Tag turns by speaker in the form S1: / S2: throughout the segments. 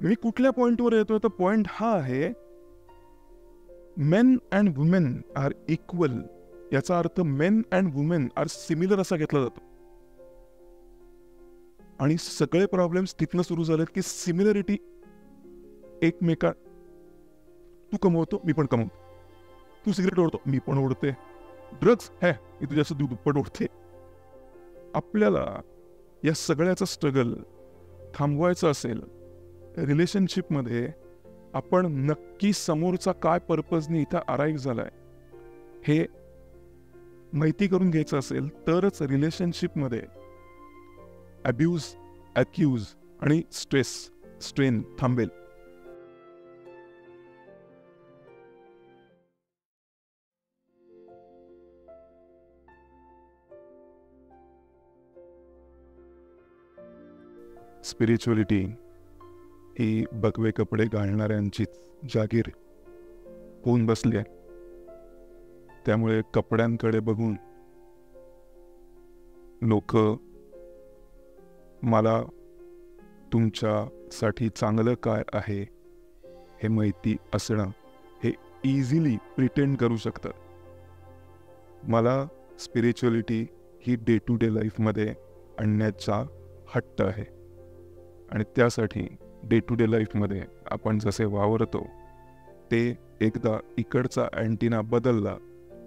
S1: मी कुठल्या पॉइंटवर येतोय तर पॉइंट हा आहे, men and women are equal. याचा अर्थ men and women are similar असा घेतला जातो. आणि सगळे प्रॉब्लेम्स तिथनं सुरू झालेत की सिमिलरिटी एकमेका, तू कमवतो मी पण कमवतो, तू सिगरेट ओढतो मी पण ओढते, ड्रग्स है मी तुझ्यासोबत दुप्पट ओढते. आपल्याला या सगळ्याचा स्ट्रगल थांबवायचा असेल रिलेशनशिपमध्ये, आपण नक्की समोरचा काय पर्पजने इथं अराईव्ह झालाय हे माहिती करून घ्यायचं असेल तरच रिलेशनशिपमध्ये अब्यूज, अक्यूज आणि स्ट्रेस, स्ट्रेन थांबेल. स्पिरिच्युअलिटी ही बकवे कपडे घालणाऱ्यांचीच जागीर होऊन बसली आहे. त्यामुळे कपड्यांकडे बघून लोक मला तुमच्यासाठी चांगलं काय आहे हे माहिती असणं हे इझिली प्रिटेंड करू शकतात. मला स्पिरिच्युअलिटी ही डे टू डे लाईफमध्ये आणण्याचा हट्ट आहे. आणि त्यासाठी डे टू डे लाईफमध्ये आपण जसे वावरतो ते एकदा इकडचा अँटिना बदलला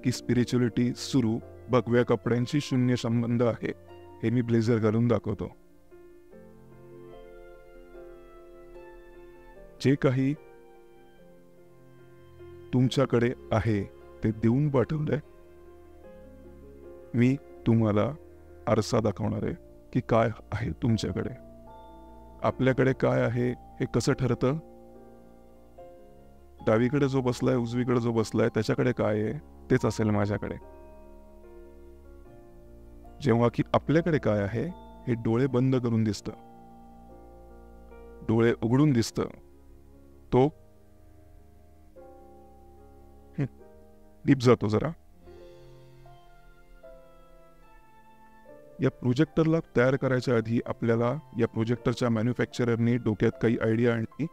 S1: की स्पिरिच्युअलिटी सुरू, भगव्या कपड्यांशी शून्य संबंध आहे हे मी ब्लेझर घालून दाखवतो. जे काही तुमच्याकडे आहे ते देऊन पाठवलंय. मी तुम्हाला आरसा दाखवणार आहे की काय आहे तुमच्याकडे. आपल्याकडे काय आहे हे कसं ठरतं? डावीकडे जो बसलाय, उजवीकडे जो बसलाय त्याच्याकडे काय आहे तेच असेल माझ्याकडे. जेव्हा की आपल्याकडे काय आहे हे डोळे बंद करून दिसतं, डोळे उघडून दिसतं, तो डीप जातो जरा. या प्रोजेक्टरला तयार करायच्या आधी आपल्याला या प्रोजेक्टरच्या मॅन्युफॅक्चररने डोक्यात काही आयडिया आणली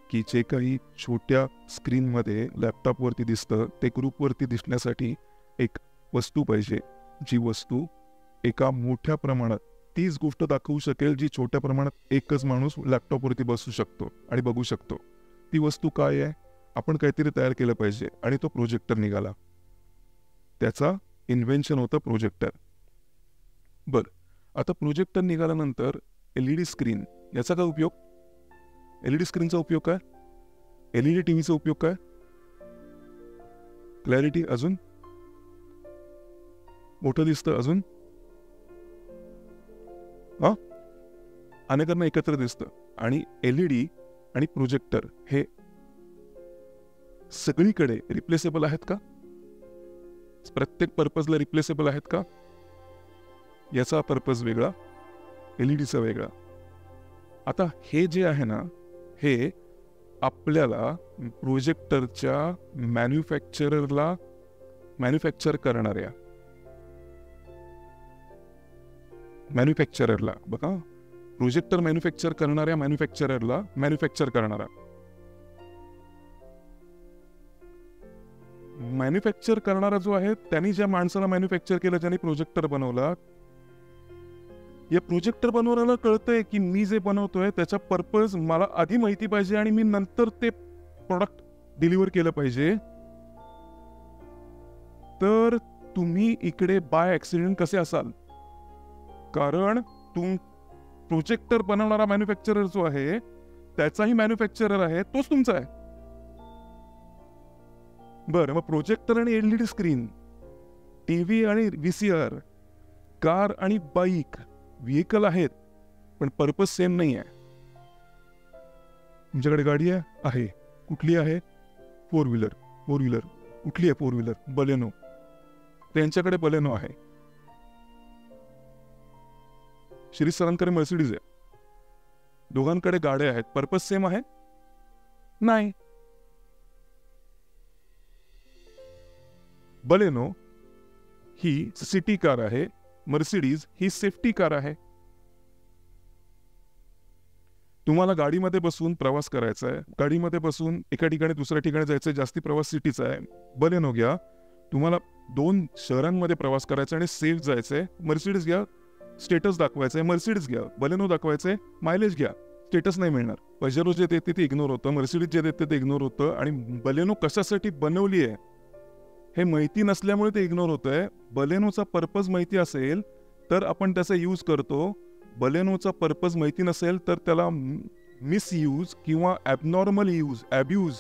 S1: की जे काही छोट्या स्क्रीनमध्ये लॅपटॉपवरती दिसतं ते ग्रुपवरती दिसण्यासाठी एक वस्तू पाहिजे, जी वस्तू एका मोठ्या प्रमाणात तीच गोष्ट दाखवू शकेल जी छोट्या प्रमाणात एकच माणूस लॅपटॉपवरती बसू शकतो आणि बघू शकतो. ती वस्तू काय आहे? आपण काहीतरी तयार केलं पाहिजे आणि तो प्रोजेक्टर निघाला. त्याचा इन्व्हेन्शन होतं प्रोजेक्टर. बरं, आता प्रोजेक्टर निघाल्यानंतर LED स्क्रीन, याचा काय उपयोग? LED स्क्रीनचा उपयोग काय? LED टीव्हीचा उपयोग काय? क्लॅरिटी, अजून मोठं दिसतं, अजून अनेकांना एकत्र दिसतं. आणि LED आणि प्रोजेक्टर हे सगळीकडे रिप्लेसेबल आहेत का? प्रत्येक पर्पजला रिप्लेसेबल आहेत का? याचा पर्पज वेगळा, LEDचा वेगळा. आता हे जे आहे ना, हे आपल्याला प्रोजेक्टरच्या मॅन्युफॅक्चर करणाऱ्या मॅन्युफॅक्चररला बघा, प्रोजेक्टर मॅन्युफॅक्चर करणाऱ्या मॅन्युफॅक्चररला मॅन्युफॅक्चर करणारा, मॅन्युफॅक्चर करणारा जो आहे त्यांनी ज्या माणसाला मॅन्युफॅक्चर केलं, ज्यांनी प्रोजेक्टर बनवला, या प्रोजेक्टर बनवण्याला कळतंय की मी जे बनवतोय त्याचा पर्पज मला आधी माहिती पाहिजे आणि मी नंतर ते प्रोडक्ट डिलिव्हर केलं पाहिजे. तर तुम्ही इकडे बाय ऍक्सिडेंट कसे असाल? कारण प्रोजेक्टर बनवणारा मॅन्युफॅक्चरर जो आहे त्याचाही मॅन्युफॅक्चरर आहे, तोच तुमचा आहे. बरं, मग प्रोजेक्टर आणि LED स्क्रीन, टीव्ही आणि VCR, कार आणि बाईक व्हेकल आहेत, पण पर्पज सेम नाही आहे. तुमच्याकडे गाडी आहे, कुठली आहे? Four wheeler. कुठली आहे फोर व्हीलर? बलेनो. त्यांच्याकडे बलेनो आहे. शिरीष सरांकडे मर्सिडीज आहे. दोघांकडे गाड्या आहेत, पर्पज सेम आहे? नाही. बलेनो ही सिटी कार आहे, मर्सिडीज ही सेफ्टी कार आहे. तुम्हाला गाडीमध्ये बसून प्रवास करायचा आहे, गाडीमध्ये बसून एका ठिकाणी दुसऱ्या ठिकाणी जायचं आहे, जास्ती प्रवास सिटीचा आहे, बलेनो घ्या. तुम्हाला 2 शहरांमध्ये प्रवास करायचा आणि सेफ जायचंय, मर्सिडीज घ्या. स्टेटस दाखवायचंय, मर्सिडीज घ्या. बलेनो दाखवायचंय, मायलेज घ्या. स्टेटस नाही मिळणार. पजेरो जे देते ते इग्नोर होतं, मर्सिडीज जे देते ते इग्नोर होतं, आणि बलेनो कशासाठी बनवली आहे हे माहिती नसल्यामुळे ते इग्नोर होतंय. बलेनोचा पर्पज माहिती असेल तर आपण त्याचा यूज करतो. बलेनोचा पर्पज माहिती नसेल तर त्याला मिसयूज किंवा ॲबनॉर्मल यूज, ॲब्यूज,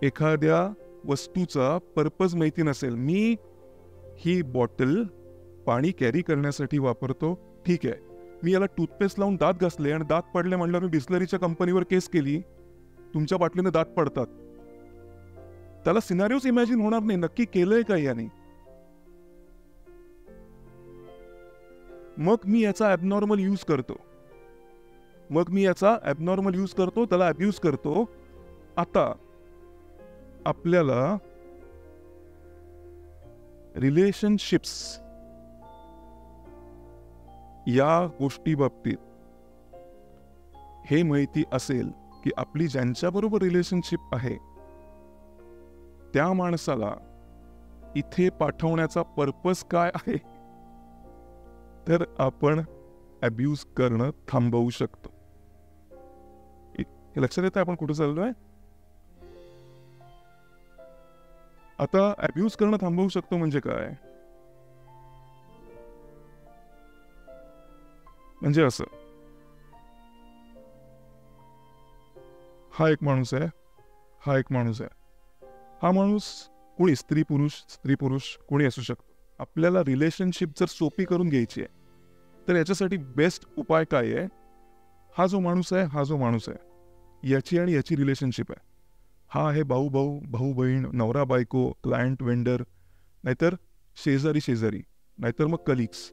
S1: एखाद्या वस्तूचा पर्पज माहिती नसेल. मी ही बॉटल पाणी कॅरी करण्यासाठी वापरतो, ठीक आहे. मी याला टूथपेस्ट लावून दात घासले आणि दात पडले म्हणल्यावर मी बिस्लरीच्या कंपनीवर केस केली. तुमच्या बाटलीने दात पडतात. त्याला सिनारिओज इमॅजिन होणार नाही नक्की केलंय का याने. मग मी याचा ॲबनॉर्मल यूज करतो, त्याला अब्यूज करतो. आता आपल्याला रिलेशनशिप्स या गोष्टी बाबतीत हे माहिती असेल की आपली ज्यांच्याबरोबर रिलेशनशिप आहे त्या माणसाला इथे पाठवण्याचा पर्पज काय आहे, तर आपण अब्यूज करणं थांबवू शकतो. हे लक्षात येतं आपण कुठं चाललोय. आता अब्यूज करणं थांबवू शकतो म्हणजे काय, म्हणजे असं, हा एक माणूस आहे, हा माणूस कोणी स्त्री पुरुष कोणी असू शकतो. आपल्याला रिलेशनशिप जर सोपी करून घ्यायची आहे तर याच्यासाठी बेस्ट उपाय काय आहे, हा जो माणूस आहे याची आणि याची रिलेशनशिप आहे. हा आहे भाऊ बहीण, नवरा बायको, क्लायंट वेंडर, नाहीतर शेजारी, नाहीतर मग कलिग्स.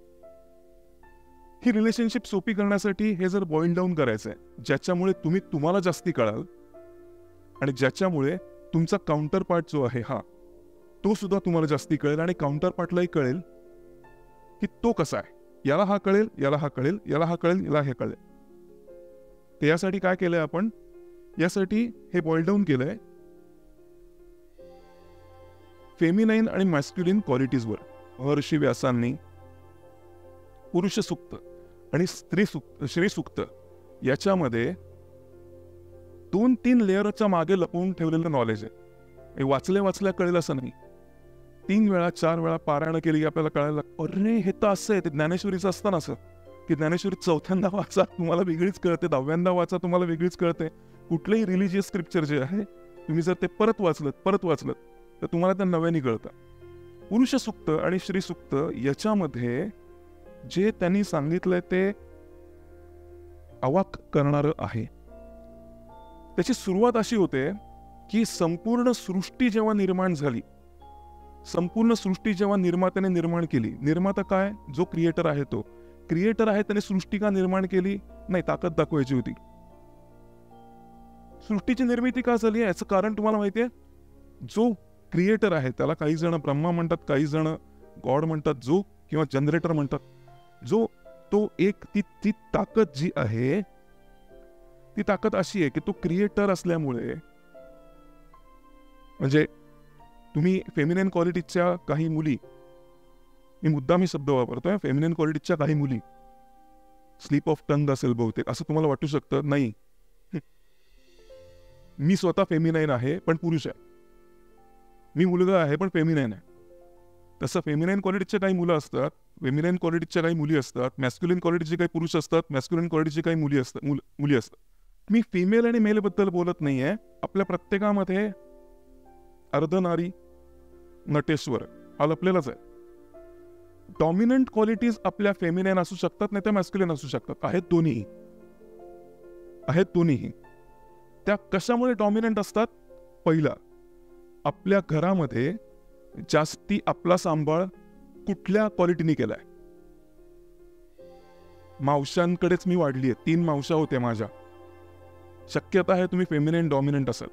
S1: ही रिलेशनशिप सोपी करण्यासाठी हे जर बॉइल डाऊन करायचं आहे, ज्याच्यामुळे तुम्हाला जास्ती कळाल आणि ज्याच्यामुळे तुमचा काउंटर पार्ट जो आहे तो सुद्धा तुम्हाला जास्ती कळेल आणि काउंटर पार्टलाही कळेल की तो कसा आहे. याला हा कळेल, याला हे कळेल. तर यासाठी काय केलंय आपण, यासाठी हे बॉइल डाऊन केलंय फेमिनाईन आणि मॅस्क्युलिन क्वालिटीजवर. महर्षी व्यासांनी पुरुष सूक्त आणि श्री सूक्त याच्यामध्ये 2-3 लेअरच्या मागे लपवून ठेवलेलं नॉलेज आहे. हे वाचल्या कळेल असं नाही. 3 वेळा 4 वेळा पारायण केली की आपल्याला कळायला लागतं, अरे हे तर असं आहे. ते ज्ञानेश्वरीचं असतं ना असं, की ज्ञानेश्वरी 4थ्यांदा वाचा तुम्हाला वेगळीच कळते, 10व्यांदा वाचा तुम्हाला वेगळीच कळते. कुठलेही रिलिजियस स्क्रिप्चर जे आहे तुम्ही जर ते परत वाचलं तर तुम्हाला त्या नव्याने कळतं. पुरुष सूक्त आणि श्री सूक्त याच्यामध्ये जे त्यांनी सांगितलंय ते अवाक करणारं आहे. त्याची सुरुवात अशी होते की संपूर्ण सृष्टी जेव्हा निर्माण झाली, संपूर्ण सृष्टी जेव्हा निर्मात्याने निर्माण केली. निर्माता काय, जो क्रिएटर आहे तो. क्रिएटर आहे त्याने सृष्टी का निर्माण केली, नाही ताकद दाखवायची होती. सृष्टीची निर्मिती का झाली याचं कारण तुम्हाला माहिती आहे. जो क्रिएटर आहे त्याला काही जण ब्रह्मा म्हणतात, काही जण गॉड म्हणतात, जो किंवा जनरेटर म्हणतात. जो तो एक ती ताकद जी आहे ती ताकद अशी आहे की तो क्रिएटर असल्यामुळे, म्हणजे तुम्ही फेमिनिन क्वालिटीच्या काही मुली, मी मुद्दाम ही शब्द वापरतोय, फेमिनिन क्वालिटीच्या काही मुली, स्लिप ऑफ टंग असेल बहुतेक असं तुम्हाला वाटू शकतं. नाही, मी स्वतः फेमिनाईन आहे पण पुरुष आहे. मी मुलगा आहे पण फेमिनाईन आहे. तसं फेमिनाईन क्वालिटीचे काही मुलं असतात, फेमिनाईन क्वालिटीच्या काही मुली असतात, मॅस्क्युलिन क्वालिटीचे काही पुरुष असतात, मॅस्क्युलिन क्वालिटीचे काही मुली असतात. मी फिमेल आणि मेल बद्दल बोलत नाहीये. आपल्या प्रत्येकामध्ये अर्धनारी नटेश्वर हा लपलेलाच आहे. डॉमिनंट क्वालिटीज आपल्या फेमिनाईन असू शकतात, नाही तर मॅस्क्युलिन असू शकतात. आहेत दोन्हीही. त्या कशामुळे डॉमिनंट असतात. पहिला, आपल्या घरामध्ये जास्ती आपला सांभाळ कुठल्या क्वालिटीने केलाय. मावशांकडेच मी वाढली आहे. 3 मावशा होत्या माझ्या. शक्यता आहे तुम्ही फेमिनाईन डॉमिनंट असाल.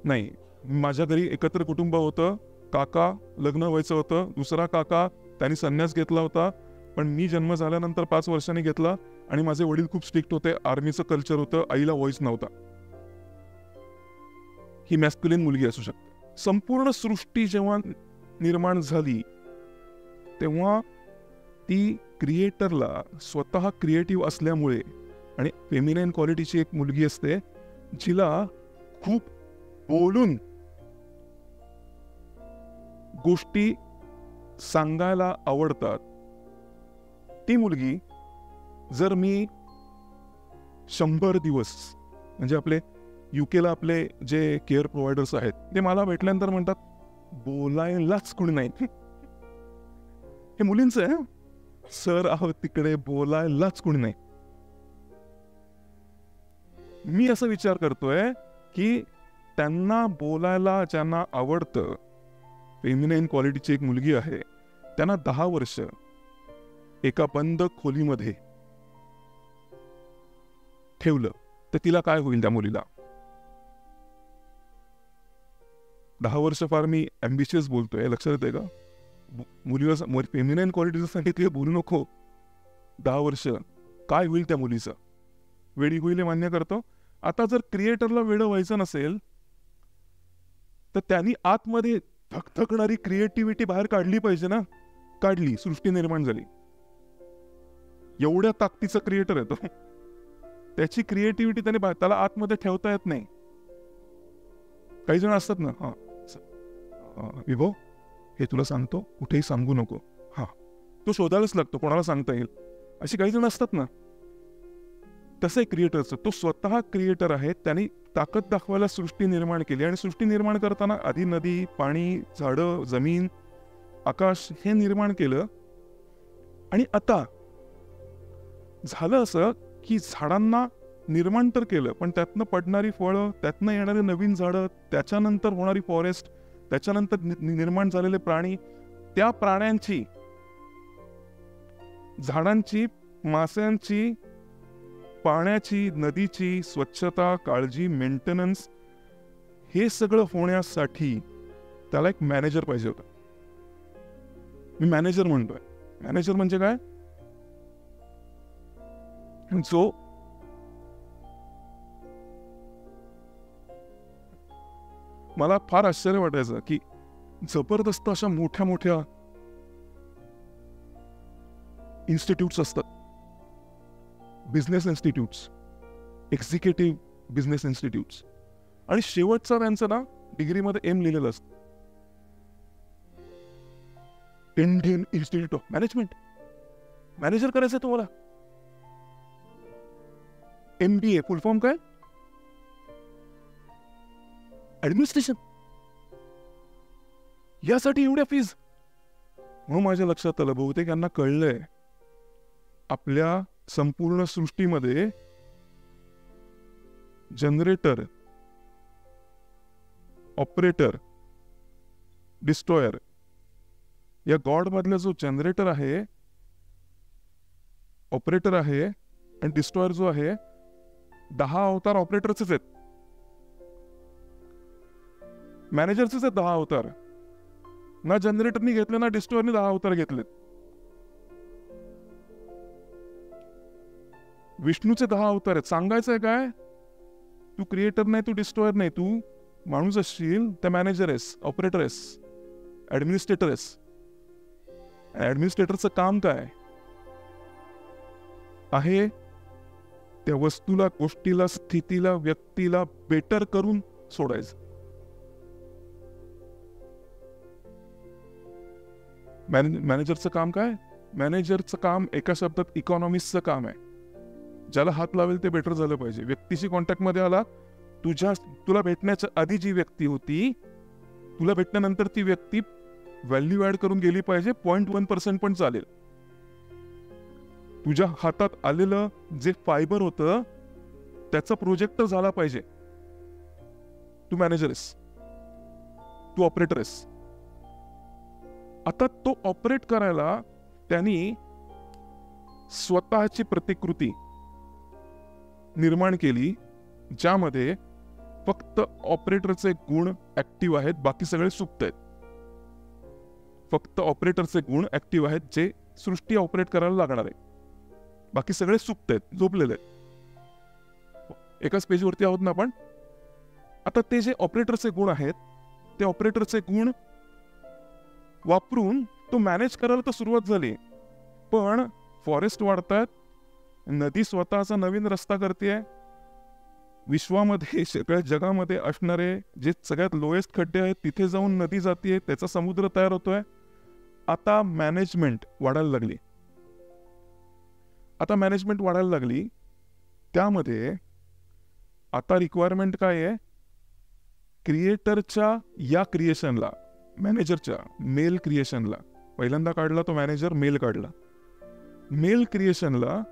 S1: नाही, माझ्या घरी एकत्र कुटुंब होतं. काका लग्न व्हायचं होतं, दुसरा काका त्यांनी संन्यास घेतला होता, पण मी जन्म झाल्यानंतर 5 वर्षांनी घेतला आणि माझे वडील खूप स्ट्रिक्ट होते, आर्मीचं कल्चर होतं, आईला व्हॉइस नव्हता. ही मॅस्क्युलिन मुलगी असू शकते. संपूर्ण सृष्टी जेव्हा निर्माण झाली तेव्हा ती क्रिएटरला स्वतः क्रिएटिव्ह असल्यामुळे, आणि फेमिनाईन क्वालिटीची एक मुलगी असते जिला खूप बोलून गोष्टी सांगायला आवडतात, ती मुलगी जर मी 100 दिवस, म्हणजे आपले युकेला आपले जे केअर प्रोव्हायडर्स आहेत ते मला भेटल्यानंतर म्हणतात बोलायलाच कोणी नाही. हे मुलींचं आहे, सर आहोत तिकडे, बोलायलाच कोणी नाही. मी असा विचार करतोय की त्यांना बोलायला ज्यांना आवडतं, फेमिनाईन क्वालिटीची एक मुलगी आहे, त्यांना 10 वर्ष एका बंद खोलीमध्ये ठेवलं तर तिला काय होईल त्या मुलीला? 10 वर्ष फार मी ॲम्बिशियस बोलतोय, लक्षात येते का? मुलीला फेमिनाईन क्वालिटीचं सांगितलं बोलू नको. 10 वर्ष काय होईल त्या मुलीचं? वेडी होईल हे मान्य करतो. आता जर क्रिएटरला वेडं व्हायचं नसेल तर त्यांनी आतमध्ये धकधकणारी क्रिएटिव्हिटी बाहेर काढली पाहिजे ना. काढली, सृष्टी निर्माण झाली. एवढ्या ताकदीचा क्रिएटर आहे तो. त्याची क्रिएटिव्हिटी त्याला आतमध्ये ठेवता येत नाही. काही जण असतात ना, विभो हे तुला सांगतो, कुठेही सांगू नको. तो शोधायलाच लागतो, कोणाला सांगता येईल. अशी काही जण असतात ना. तसं एक क्रिएटरचं, तो स्वतः क्रिएटर आहे. त्यांनी ताकद दाखवायला सृष्टी निर्माण केली, आणि सृष्टी निर्माण करताना आधी नदी, पाणी, झाडं, जमीन, आकाश हे निर्माण केलं. आणि आता झालं असं की झाडांना निर्माण तर केलं, पण त्यातनं पडणारी फळं, त्यातनं येणारे नवीन झाडं, त्याच्यानंतर होणारी फॉरेस्ट, त्याच्यानंतर निर्माण झालेले प्राणी, त्या प्राण्यांची, झाडांची, माशांची, पाण्याची, नदीची स्वच्छता, काळजी, मेंटेनन्स, हे सगळं होण्यासाठी त्याला एक मॅनेजर पाहिजे होता. मी मॅनेजर म्हणतोय. मॅनेजर म्हणजे काय? जो मला फार आश्चर्य वाटायचं की जबरदस्त अशा मोठ्या मोठ्या इन्स्टिट्यूट्स असतात, business institutes, executive business institutes, आणि शेवटचा त्यांचं ना डिग्रीमध्ये एम लिहिलेलं असतं, Indian institute of management. Manager करायचं तुम्हाला. MBA फुल फॉर्म काय? ऍडमिनिस्ट्रेशन. यासाठी एवढ्या फीज. मग माझ्या लक्षात आलं, बहुतेक यांना कळलंय आपल्या संपूर्ण सृष्टीमध्ये जनरेटर, ऑपरेटर, डिस्ट्रॉयर, या गॉड मधला जो जनरेटर आहे, ऑपरेटर आहे आणि डिस्ट्रॉयर जो आहे, 10 अवतार ऑपरेटरचेच आहेत. मॅनेजरचेच आहेत 10 अवतार. ना जनरेटरनी घेतले ना डिस्ट्रॉयरनी 10 अवतार घेतलेत. विष्णूचे 10 अवतार आहेत. सांगायचंय काय? तू क्रिएटर नाही, तू डिस्ट्रॉयर नाही, तू माणूस असशील तर मॅनेजर आहेस, ऑपरेटर आहेस, ऍडमिनिस्ट्रेटर आहेस. ऍडमिनिस्ट्रेटरचं काम काय आहे? त्या वस्तूला, गोष्टीला, स्थितीला, व्यक्तीला बेटर करून सोडायचं. मॅनेजरचं काम काय? मॅनेजरचं काम एका शब्दात इकॉनॉमिस्टचं काम आहे. ज्याला हात लावेल ते बेटर झालं पाहिजे. व्यक्तीशी कॉन्टॅक्टमध्ये आला, तुला भेटण्याच्या आधी जी व्यक्ती होती, तुला भेटल्यानंतर ती व्यक्ती व्हॅल्यू ऍड करून गेली पाहिजे. 0.1% पण चालेल. तुझ्या हातात आलेलं जे फायबर होतं त्याचा प्रोजेक्टर झाला पाहिजे. तू मॅनेजर आहेस, तू ऑपरेटर आहेस. आता तो ऑपरेट करायला त्यांनी स्वतःची प्रतिकृती निर्माण केली, ज्यामध्ये फक्त ऑपरेटरचे गुण ऍक्टिव्ह आहेत, बाकी सगळे सुप्त आहेत. फक्त ऑपरेटरचे गुण ऍक्टिव्ह आहेत, जे सृष्टी ऑपरेट करायला लागणार आहे. बाकी सगळे सुप्त आहेत, झोपलेले आहेत. एकाच पेजवरती आहोत ना आपण. आता ते जे ऑपरेटरचे गुण आहेत, ते ऑपरेटरचे गुण वापरून तो मॅनेज करायला तर सुरुवात झाली, पण फॉरेस्ट वाढतात, नदी स्वतःचा नवीन रस्ता करते, विश्वामध्ये सगळ्या जगामध्ये असणारे जे सगळ्यात लोएस्ट खड्डे आहेत तिथे जाऊन नदी जाते, त्याचा समुद्र तयार होतोय. आता मॅनेजमेंट वाढायला लागली. त्यामध्ये आता रिक्वायरमेंट काय आहे? क्रिएटरच्या या क्रिएशनला, मॅनेजरच्या मेल क्रिएशनला, पहिल्यांदा काढला तो मॅनेजर, मेल काढला. मेल क्रिएशनला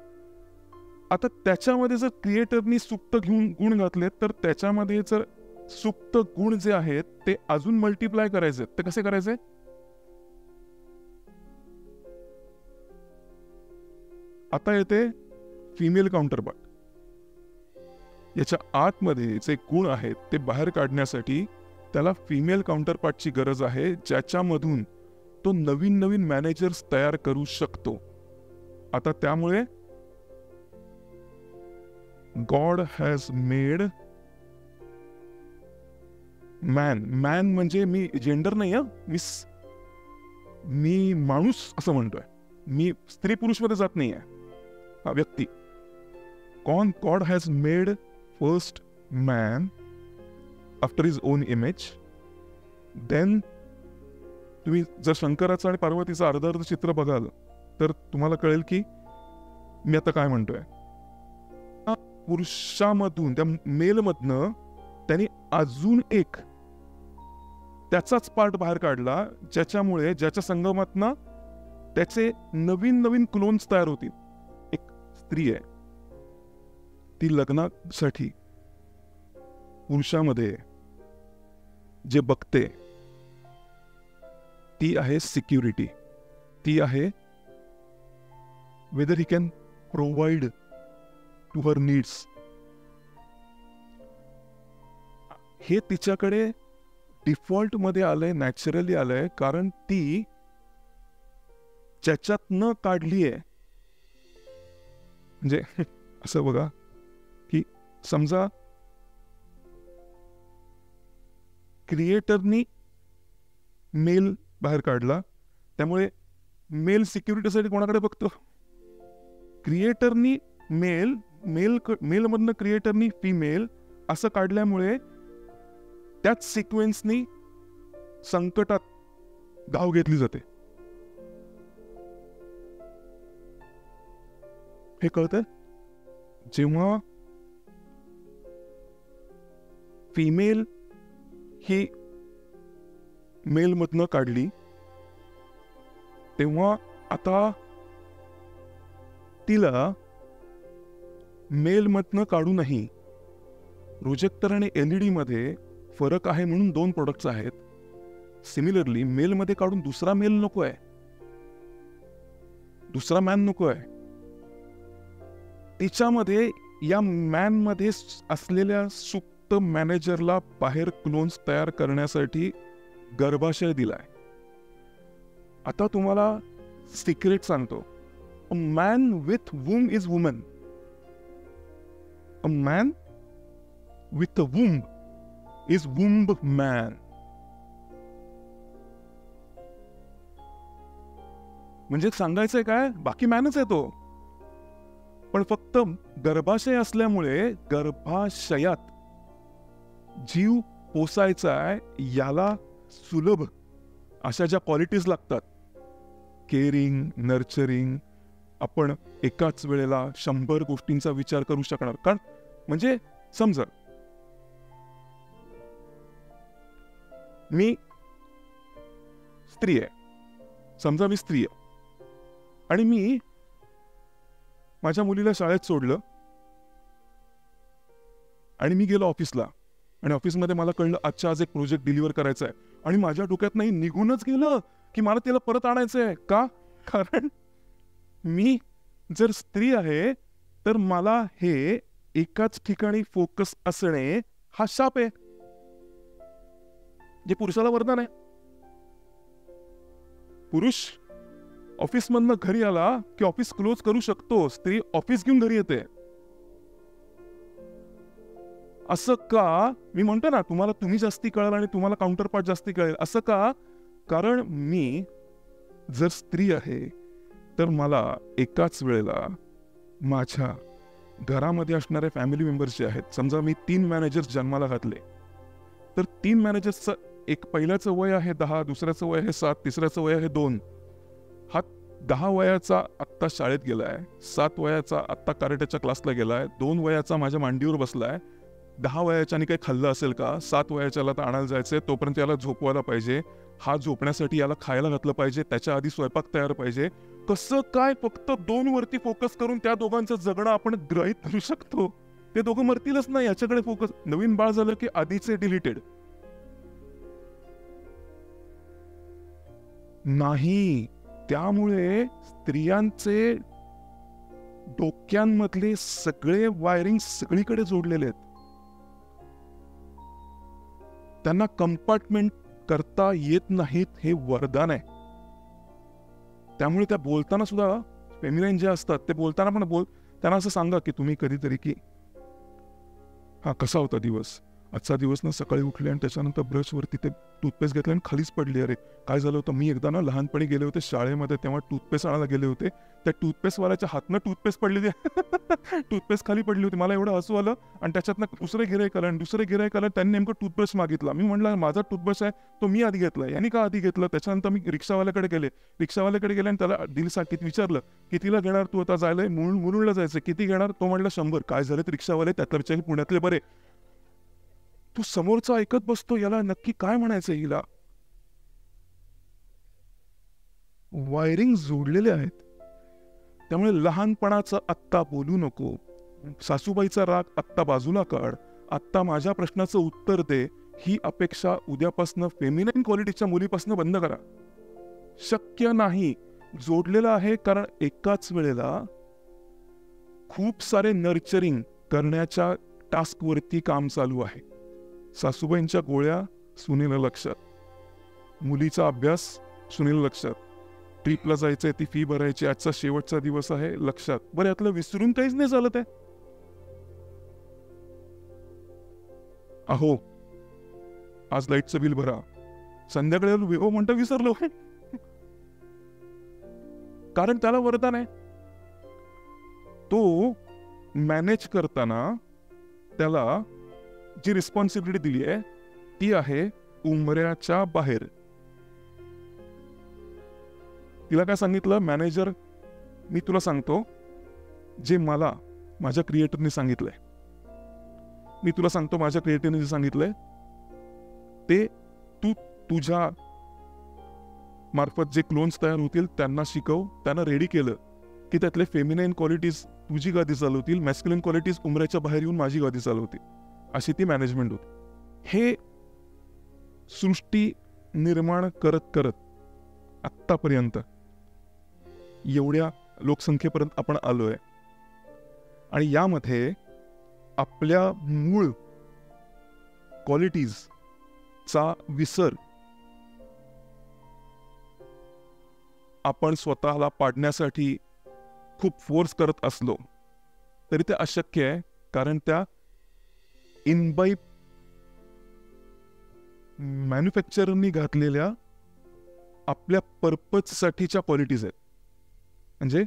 S1: आता त्याच्यामध्ये जर क्रिएटरनी सुप्त गुण घातले, तर त्याच्यामध्ये जर सुप्त गुण जे आहेत ते अजून मल्टिप्लाय करायचे. ते कसे करायचे? आता येते फिमेल काउंटरपार्ट. याच्या आतमध्ये जे गुण आहेत ते बाहेर काढण्यासाठी त्याला फिमेल काउंटरपार्टची गरज आहे, ज्याच्यामधून तो नवीन नवीन मॅनेजर्स तयार करू शकतो. आता त्यामुळे God has made man. Man म्हणजे मी जेंडर नाही, मी माणूस असं म्हणतोय, मी स्त्री पुरुष मध्ये जात नाहीये, हा व्यक्ती. God has made first man after his own image. Then तुम्ही जर शंकराचं आणि पार्वतीचं अर्ध चित्र बघाल तर तुम्हाला कळेल की मी आता काय म्हणतोय. पुरुषामधून, त्या मेलमधनं त्यांनी अजून एक त्याचाच पार्ट बाहेर काढला, ज्याच्या संगमातनं त्याचे नवीन नवीन क्लोन्स तयार होतील. एक स्त्री आहे, ती लग्नासाठी पुरुषामध्ये जे बघते ती आहे सिक्युरिटी, ती आहे whether he can provide to her needs. हे तिच्याकडे डिफॉल्ट मध्ये आलंय, नॅचरली आलंय, कारण ती ज्याच्यातनं काढलीये. म्हणजे असं बघा की समजा क्रिएटरनी मेल बाहेर काढला, त्यामुळे मेल सिक्युरिटीसाठी कोणाकडे बघतो? क्रिएटरनी मेलमधनं क्रिएटरनी फिमेल असं काढल्यामुळे त्याच सिक्वेन्सनी संकटात धाव घेतली जाते. हे कळतंय? जेव्हा फिमेल ही मेलमधनं काढली, तेव्हा आता तिला मेलमधनं काढूनही प्रोजेक्टर आणि एलईडी मध्ये फरक आहे म्हणून 2 प्रोडक्ट्स आहेत. सिमिलरली मेलमध्ये काढून दुसरा मेल नकोय, दुसरा मॅन नकोय. तिच्यामध्ये या मॅन मध्ये असलेल्या सुप्त मॅनेजरला बाहेर क्लोन्स तयार करण्यासाठी गर्भाशय दिलाय. आता तुम्हाला सिक्रेट सांगतो. A man with womb is woman. A man with a womb is womb man. म्हणजे सांगायचंय काय, बाकी मॅनच आहे तो, पण फक्त गर्भाशय असल्यामुळे गर्भाशयात जीव पोसायचा आहे, याला सुलभ अशा ज्या क्वालिटीज लागतात, केअरिंग, नर्चरिंग, आपण एकाच वेळेला 100 गोष्टींचा विचार करू शकणार. कारण म्हणजे समजा मी स्त्री आहे, समजा मी स्त्री आहे आणि मी माझ्या मुलीला शाळेत सोडलं आणि मी गेलो ऑफिसला, आणि ऑफिसमध्ये मला कळलं आज एक प्रोजेक्ट डिलिव्हर करायचा आहे, आणि माझ्या डोक्यात नाही निघूनच गेलं की मला त्याला परत आणायचंय. का? कारण मी जर स्त्री आहे तर मला हे एकाच ठिकाणी फोकस असणे हा शाप आहे, जे पुरुषाला वरदान आहे. पुरुष ऑफिसमधनं घरी आला की ऑफिस क्लोज करू शकतो, स्त्री ऑफिस घेऊन घरी येते. असं का? मी म्हणतो ना, तुम्हाला तुम्ही जास्ती कळाल आणि तुम्हाला काउंटर पार्ट जास्ती कळेल. असं का? कारण मी जर स्त्री आहे तर मला एकाच वेळेला माझ्या घरामध्ये असणारे फॅमिली मेंबर्स जे आहेत, समजा मी 3 मॅनेजर्स जन्माला घातले, तर 3 मॅनेजर्सचं एक पहिल्याचं वय आहे 10, दुसऱ्याचं वय आहे 7, तिसऱ्याचं वय आहे 2. हा 10 वयाचा आत्ता शाळेत गेलाय, 7 वयाचा आत्ता कराटेच्या क्लासला गेलाय, 2 वयाचा माझ्या मांडीवर बसलाय. 10 वयाच्याने काही खाल्लं असेल का? 7 वयाच्याला तर आणायला जायचंय, तोपर्यंत याला झोपवायला पाहिजे, हा झोपण्यासाठी याला खायला घातलं पाहिजे, त्याच्या आधी स्वयंपाक तयार पाहिजे. कसं काय फक्त 2 वरती फोकस करून त्या दोघांचं जगणं आपण गृहीत धरू शकतो? ते दोघं मरतीलच नाही, याच्याकडे फोकस. नवीन बाळ झालं की आधीचे डिलीटेड नाही. त्यामुळे स्त्रियांचे डोक्यांमधले सगळे वायरिंग सगळीकडे जोडलेले आहेत. त्यांना कंपार्टमेंट करता येत नाहीत, हे वरदान आहे. त्यामुळे त्या बोलताना सुद्धा फेमिनाईन जे असतात ते बोलताना पण त्यांना असं सांगा की तुम्ही कधीतरी की हा कसा होता दिवस, आजचा दिवस ना, सकाळी उठले आणि त्याच्यानंतर ब्रशवरती ते टूथपेस्ट घेतले आणि खालीच पडली. अरे काय झालं होतं, मी एकदा ना लहानपणी गेले होते शाळेमध्ये, तेव्हा टूथपेस्ट आणायला गेले होते, त्या टूथपेस्टवाल्याच्या हातनं टूथपेस्ट पडली, टूथपेस्ट खाली पडली होती. मला एवढं हसू आलं. आणि त्याच्यातनं दुसरे गिऱ्हाईक आलं आणि दुसरे गिऱ्हाईक आलं, त्यांनी नेमकं टूथब्रश मागितला. मी म्हटलं माझा टूथब्रश आहे, तो मी आधी घेतला, यांनी का आधी घेतलं? त्याच्यानंतर मी रिक्षावाल्याकडे गेले आणि त्याला दिलसाठी विचारलं कितीला घेणार तू, आता जायला मुलुंडला जायचं, किती घेणार? तो म्हटलं 100. काय झालं? रिक्षावाले त्यातल्या विचार पुण्यातले बरे. तू समोरचा ऐकत बसतो, याला नक्की काय म्हणायचं? हिला वायरिंग जोडलेले आहेत. त्यामुळे लहानपणाचं आत्ता बोलू नको, सासूबाईचा राग आत्ता बाजूला काढ, आत्ता माझ्या प्रश्नाचं उत्तर दे, ही अपेक्षा उद्यापासून फेमिनाईन क्वालिटीच्या मुलीपासून बंद करा. शक्य नाही. जोडलेलं आहे, कारण एकाच वेळेला खूप सारे नर्चरिंग करण्याच्या टास्कवरती काम चालू आहे. सासूबाईंच्या गोळ्या सुनेला लक्षात, मुलीचा अभ्यास सुनेला लक्षात, ट्रिपला जायचंय, ती फी भरायची, आजचा शेवटचा दिवस आहे लक्षात. बरं, यातलं विसरून काहीच नाही चालत आहे. अहो आज लाईटचं बिल भरा, संध्याकाळी हो म्हणता विसरलो. कारण त्याला वरदान आहे. तो मॅनेज करताना त्याला जी रिस्पॉन्सिबिलिटी दिली आहे ती आहे उमऱ्याच्या बाहेर. तिला काय सांगितलं मॅनेजर, मी तुला सांगतो जे मला माझ्या क्रिएटरने सांगितलंय, मी तुला सांगतो माझ्या क्रिएटरने जे सांगितलंय ते तू तुझ्या मार्फत जे क्लोन्स तयार होतील त्यांना शिकव. त्यांना रेडी केलं की त्यातले फेमिनाईन क्वालिटीज तुझी गादी चालवतील, मॅस्क्युलिन क्वालिटीज उमऱ्याच्या बाहेर येऊन माझी गादी चालवतील, अशी ती मॅनेजमेंट होती. हे सृष्टी निर्माण करत करत आत्तापर्यंत एवढ्या लोकसंख्येपर्यंत आपण आलोय. आणि यामध्ये आपल्या मूळ क्वालिटीजचा विसर आपण स्वतःला पाडण्यासाठी खूप फोर्स करत असलो तरी ते अशक्य आहे. कारण त्या इनबाई मॅन्युफॅक्चररनी घातलेल्या आपल्या पर्पजसाठीच्या क्वालिटीज आहेत. म्हणजे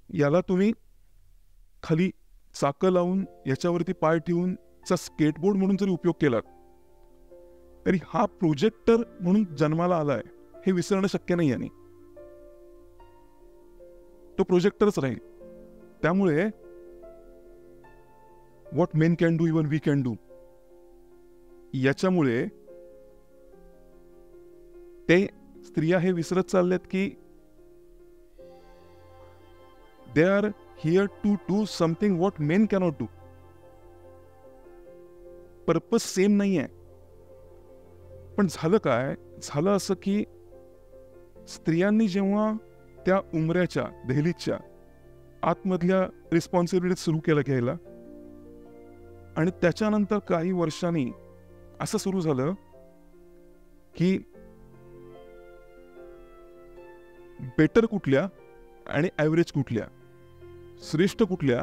S1: याला तुम्ही खाली चाकं लावून याच्यावरती पाय ठेवून स्केटबोर्ड म्हणून जरी उपयोग केला तरी हा प्रोजेक्टर म्हणून जन्माला आलाय हे विसरणं शक्य नाही. आणि तो प्रोजेक्टरच राहील. त्यामुळे what men can do even we can do, याच्यामुळे ते स्त्रिया हे विसरत चालल्यात की they are here to do something what men cannot do. Purpose same नाही आहे. पण झालं काय, झालं असं की स्त्रियांनी जेव्हा त्या उमऱ्याच्या दहलीजच्या आतमधल्या रिस्पॉन्सिबिलिटी सुरू केल्या घ्यायला, आणि त्याच्यानंतर काही वर्षांनी असं सुरू झालं की बेटर कुठल्या आणि ॲव्हरेज कुठल्या, श्रेष्ठ कुठल्या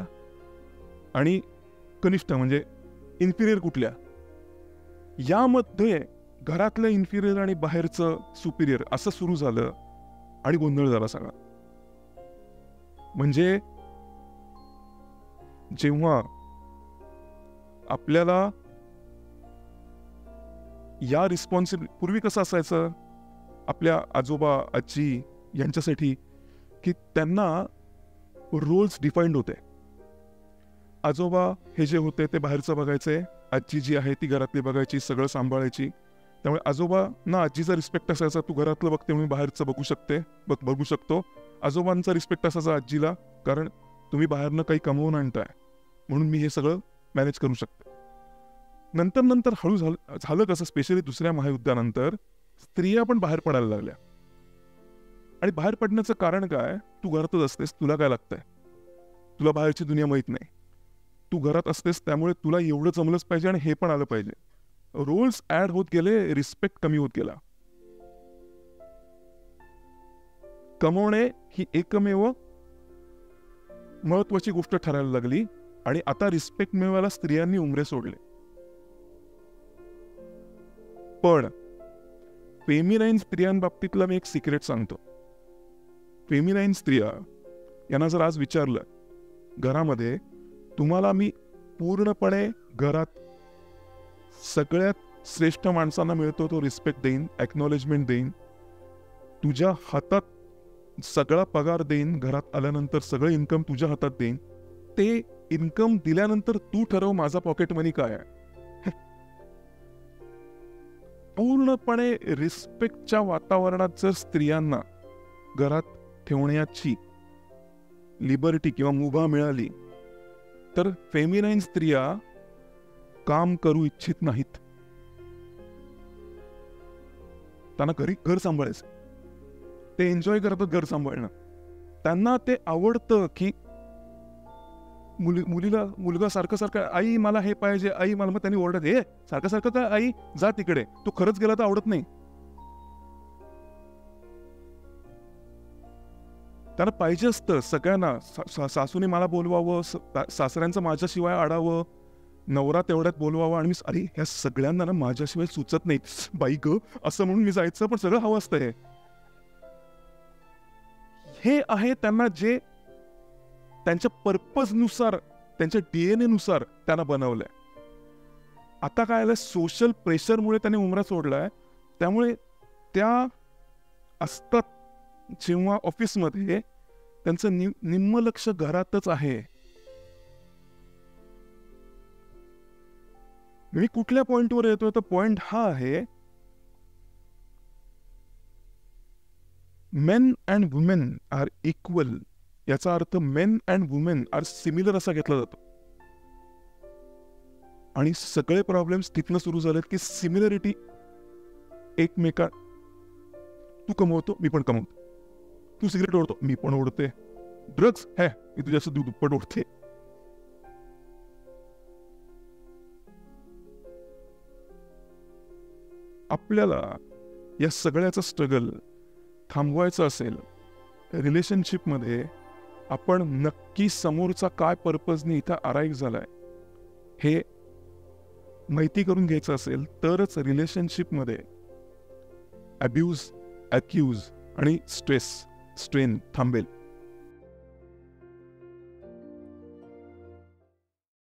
S1: आणि कनिष्ठ म्हणजे इन्फिरियर कुठल्या, यामध्ये घरातलं इन्फिरियर आणि बाहेरचं सुपिरियर असं सुरू झालं आणि गोंधळ झाला सगळा. म्हणजे जेव्हा आपल्याला या पूर्वी कसं असायचं आपल्या आजोबा आजी यांच्यासाठी की त्यांना रोल्स डिफाईंड होते. आजोबा हे जे होते ते बाहेरचं बघायचे, आजी जी आहे ती घरातली बघायची, सगळं सांभाळायची. त्यामुळे आजोबांना आजीचा रिस्पेक्ट असायचा, तू घरातलं बघते म्हणून बाहेरचं बघू शकतो. आजोबांचा रिस्पेक्ट असायचा आजीला, कारण तुम्ही बाहेरनं काही कमवून आणताय म्हणून मी हे सगळं मॅनेज करू शकते. नंतर हळू झालं कसं, स्पेशली दुसऱ्या महायुद्धानंतर स्त्रिया पण बाहेर पडायला लागल्या. आणि बाहेर पडण्याचं कारण काय, तू घरातच असतेस, तुला काय लागतंय, तुला बाहेरची दुनिया माहीत नाही, तू घरात असतेस, त्यामुळे तुला एवढं जमलंच पाहिजे आणि हे पण आलं पाहिजे. रोल्स ऍड होत गेले, रिस्पेक्ट कमी होत गेला. कमवणे ही एकमेव महत्वाची गोष्ट ठरायला लागली आणि आता रिस्पेक्ट मिळवायला स्त्रियांनी उमरे सोडले. पण फेमिनाईन स्त्रियांबाबतीतला मी एक सिक्रेट सांगतो. फेमिनाईन स्त्रिया यांना जर आज विचारलं घरामध्ये, तुम्हाला मी पूर्णपणे घरात सगळ्यात श्रेष्ठ माणसांना मिळतो तो रिस्पेक्ट देईन, एक्नॉलेजमेंट देईन, तुझ्या हातात सगळा पगार देईन, घरात आल्यानंतर सगळं इन्कम तुझ्या हातात देईन, ते इन्कम दिल्यानंतर तू ठरव माझा पॉकेट मनी काय आहे. पूर्णपणे रिस्पेक्टच्या वातावरणात जर स्त्रियांना घरात ठेवण्याची लिबर्टी किंवा मुभा मिळाली तर फेमिनाईन स्त्रिया काम करू इच्छित नाहीत. त्यांना घर सांभाळायचं, ते एन्जॉय करतात घर सांभाळणं. त्यांना ते आवडतं की मुलगा सारखं आई मला हे पाहिजे, आई मला, मग त्यांनी ओरडत, हे सारखं काय आई जा तिकडे, तो खरंच गेला तर आवडत नाही. त्यांना पाहिजे असतं सगळ्यांना, सासूने मला बोलवावं, सासऱ्यांचं माझ्याशिवाय आडावं, नवरा तेवढ्यात बोलवावा, आणि मी अरे ह्या सगळ्यांना ना माझ्याशिवाय सुचत नाही बाई ग असं म्हणून मी जायचं, पण सगळं हवं असतं. हे आहे त्यांना जे त्यांच्या पर्पजनुसार, त्यांच्या DNA नुसार त्यांना बनवलंय. आता काय आलं, सोशल प्रेशरमुळे त्याने उमरा सोडलाय. त्यामुळे त्या असतात जेव्हा ऑफिसमध्ये, त्यांचं निम्म लक्ष घरातच आहे. मी कुठल्या पॉइंटवर येतोय तर पॉइंट हा आहे, men and women are equal. याचा अर्थ men and women are similar असा घेतला जातो. आणि सगळे प्रॉब्लेम्स तिथनं सुरू झालेत की सिमिलरिटी एकमेका, तू कमवतो मी पण कमवतो, तू सिगरेट ओढतो मी पण ओढते, ड्रग्स हे मी तुझ्याचं दुप्पट ओढते. आपल्याला या सगळ्याचा स्ट्रगल थांबवायचं असेल, रिलेशनशिपमध्ये आपण नक्की समोरचा काय पर्पजने इथं अराईव्ह झालाय हे माहिती करून घ्यायचं असेल तरच रिलेशनशिपमध्ये अब्यूज, अक्यूज आणि स्ट्रेन थांबेल.